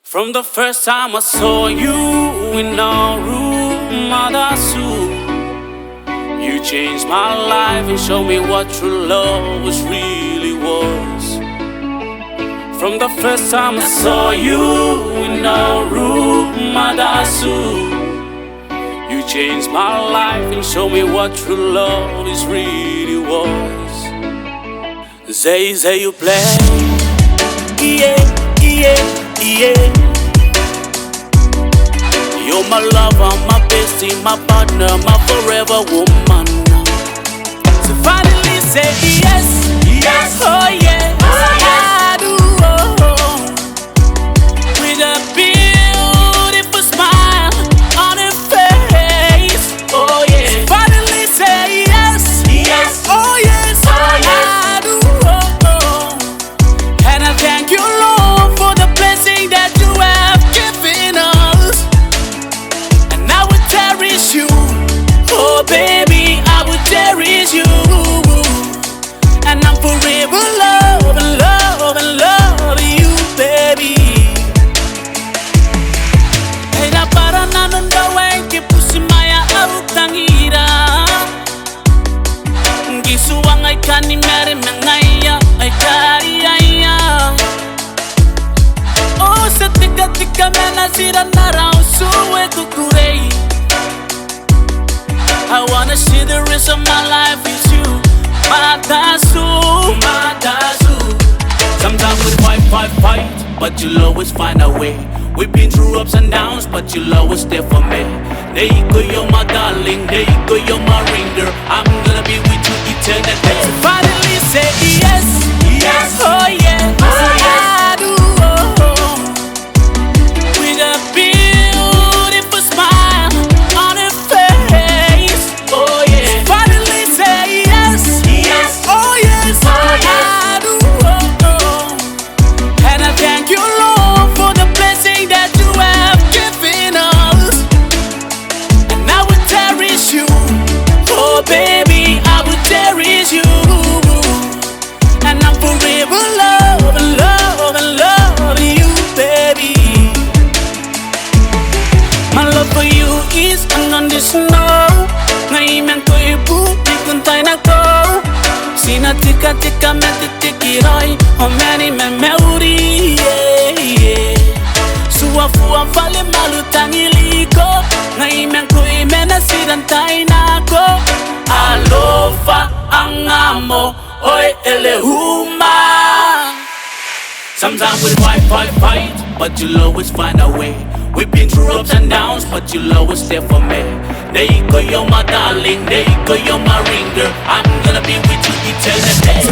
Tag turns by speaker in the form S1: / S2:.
S1: From the first time I saw you in our room, Tasu, you changed my life and showed me what true love really was. From the first time I saw you in our room, Tasu, you changed my life and showed me what true love really was. Say you play, yeah, yeah, yeah. You're my lover, my bestie, my partner, my forever woman. So finally say yes, yes, oh yeah, I do. With a beautiful smile on her face, oh yeah. So finally say yes, yes, oh yes, I do. And I thank you, Lord, for the blessing that you have given us. You, oh baby, I will cherish you, and I'm forever love and love and love you, baby. Hey, na para na nanda wenke pusi maya arutangira. Gisuang ay kani mere mengaya ay kariya. Oh, sa tika mena sira narao suwe kukurei. I wanna see the rest of my life with you, my Tasu, my Tasu. Sometimes we fight, but you'll always find a way. We've been through ups and downs, but you'll always there for me. There you go, you're my darling, there you go, you're my ring girl. I'm gonna be with you eternity. So finally say yes, yes, oh yeah, I do. With a beautiful smile on her face. Oh yeah. Finally say yes, yes, oh yes, I do. And I thank you, Lord, for the blessing that you have given us. And I will cherish you, oh baby, I will cherish you. And I'm forever love and love and love you, baby. My love for you is unconditional. Ngayon ko ipupuntay na ko. Sina tika metitikiroy o many memory, yeah, yeah. Suwa vale malutangiliko. Ngayon ko imenasirantay na ko. Alofa ang amo, oy elehuma. Sometimes we fight, but you'll always find a way. We've been through ups and downs, but you'll always there for me. There you go, you're my darling, there you go, you're my ring girl. I'm gonna be with you eternity.